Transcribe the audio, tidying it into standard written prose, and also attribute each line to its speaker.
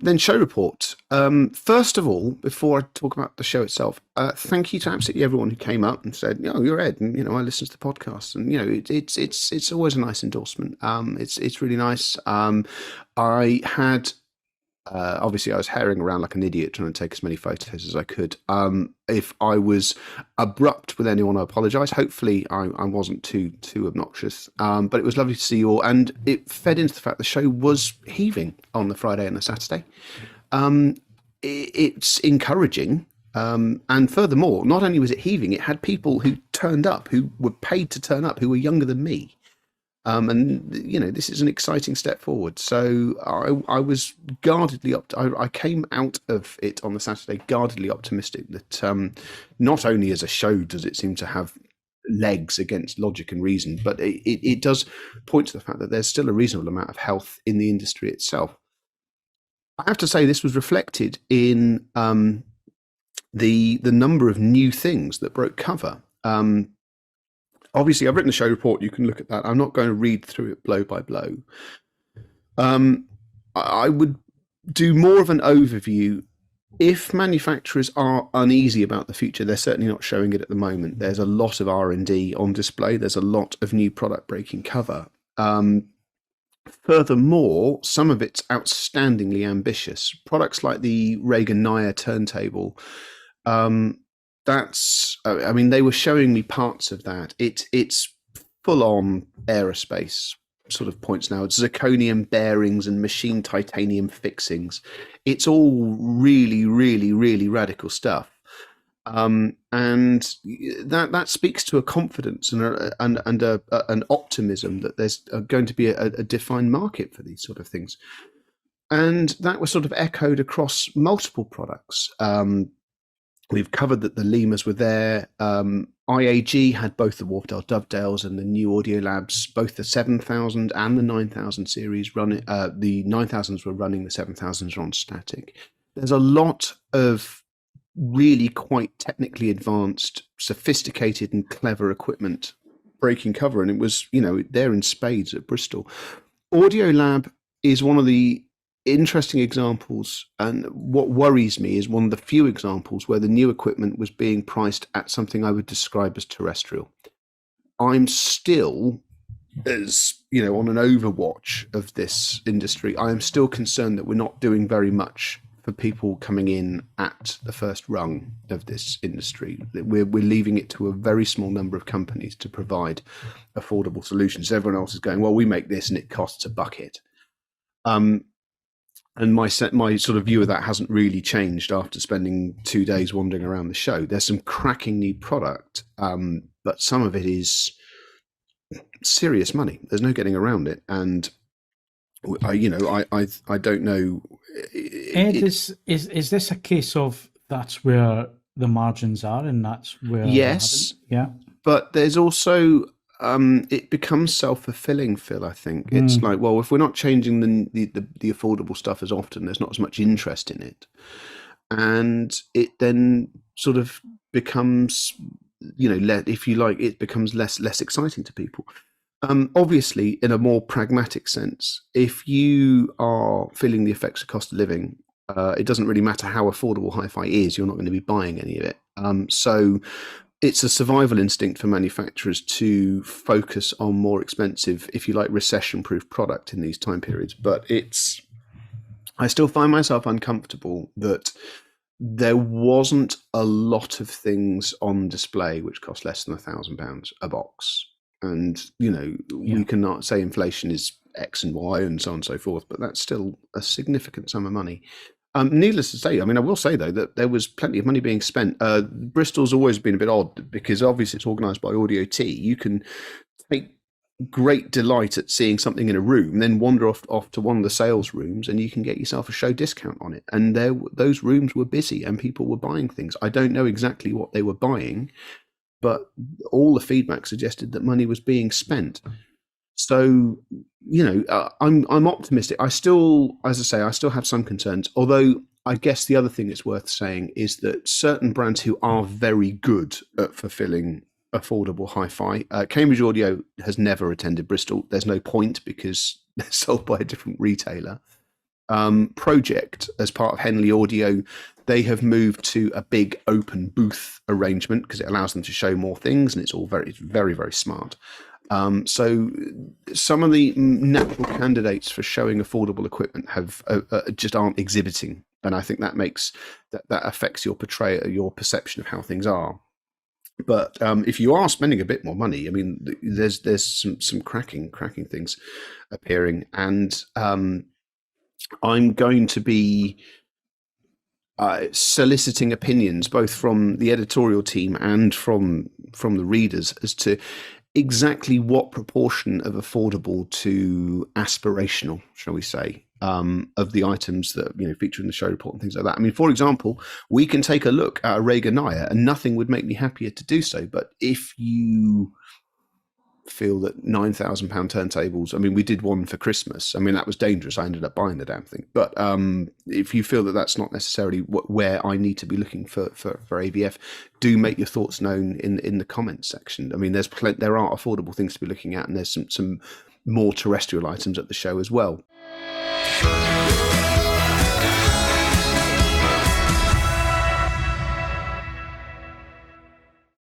Speaker 1: Then show report. First of all, before I talk about the show itself, thank you to absolutely everyone who came up and said, "Oh, you're Ed," and I listen to the podcast, and it's always a nice endorsement. It's really nice. I had obviously, I was herring around like an idiot trying to take as many photos as I could. If I was abrupt with anyone, I apologise. Hopefully, I wasn't too obnoxious. But it was lovely to see you all, and it fed into the fact the show was heaving on the Friday and the Saturday. It's encouraging, and furthermore, not only was it heaving, it had people who turned up, who were paid to turn up, who were younger than me. And this is an exciting step forward. So I was guardedly I came out of it on the Saturday guardedly optimistic that not only as a show does it seem to have legs against logic and reason, but it does point to the fact that there's still a reasonable amount of health in the industry itself. I have to say this was reflected in the number of new things that broke cover. Obviously, I've written a show report. You can look at that. I'm not going to read through it blow by blow. I would do more of an overview. If manufacturers are uneasy about the future, they're certainly not showing it at the moment. There's a lot of R&D on display. There's a lot of new product breaking cover. Furthermore, some of it's outstandingly ambitious. Products like the Reagan Naya turntable, they were showing me parts of that. It's full on aerospace sort of points now. It's zirconium bearings and machined titanium fixings. It's all really, really, really radical stuff. And that speaks to a confidence and an optimism that there's going to be a defined market for these sort of things. And that was sort of echoed across multiple products. We've covered that the Lemas were there. IAG had both the Wharfedale Dovedales and the new Audio Labs, both the 7000 and the 9000 series running. The 9000s were running, the 7000s are on static. There's a lot of really quite technically advanced, sophisticated and clever equipment breaking cover, and it was, there in spades at Bristol. Audio Lab is one of the interesting examples, and what worries me is one of the few examples where the new equipment was being priced at something I would describe as terrestrial. I'm still, as on an overwatch of this industry, I am still concerned that we're not doing very much for people coming in at the first rung of this industry. We're leaving it to a very small number of companies to provide affordable solutions. Everyone else is going, well, we make this and it costs a bucket. And my sort of view of that hasn't really changed after spending 2 days wandering around the show. There's some cracking new product, but some of it is serious money. There's no getting around it. And I don't know.
Speaker 2: Ed, is this a case of that's where the margins are and that's where?
Speaker 1: Yes.
Speaker 2: Yeah.
Speaker 1: But there's also it becomes self-fulfilling, Phil. I think it's like, well, if we're not changing the affordable stuff as often, there's not as much interest in it, and it then sort of becomes, if you like, it becomes less exciting to people. Obviously, in a more pragmatic sense, if you are feeling the effects of cost of living, it doesn't really matter how affordable hi-fi is, you're not going to be buying any of it. So it's a survival instinct for manufacturers to focus on more expensive, if you like, recession-proof product in these time periods. But I still find myself uncomfortable that there wasn't a lot of things on display which cost less than £1,000 a box. And, we cannot say inflation is X and Y and so on and so forth, but that's still a significant sum of money. Needless to say, I will say, though, that there was plenty of money being spent. Bristol's always been a bit odd because obviously it's organised by Audio T. You can take great delight at seeing something in a room, then wander off to one of the sales rooms and you can get yourself a show discount on it. And those rooms were busy and people were buying things. I don't know exactly what they were buying, but all the feedback suggested that money was being spent. So, I'm optimistic. I still have some concerns. Although I guess the other thing that's worth saying is that certain brands who are very good at fulfilling affordable hi-fi, Cambridge Audio has never attended Bristol. There's no point because they're sold by a different retailer. project as part of Henley Audio, they have moved to a big open booth arrangement because it allows them to show more things, and it's all very, very, very smart. So some of the natural candidates for showing affordable equipment have just aren't exhibiting, and I think that makes that affects your portrayal, your perception of how things are. But if you are spending a bit more money, I mean, there's some cracking things appearing, and I'm going to be soliciting opinions both from the editorial team and from the readers as to exactly what proportion of affordable to aspirational, shall we say, of the items that feature in the show report and things like that. I mean, for example, we can take a look at a Reaganaya, and nothing would make me happier to do so. But if you feel that £9,000 turntables, I mean, we did one for Christmas. I mean, that was dangerous. I ended up buying the damn thing. But if you feel that that's not necessarily where I need to be looking for AVF, do make your thoughts known in the comments section. I mean, there are affordable things to be looking at, and there's some more terrestrial items at the show as well.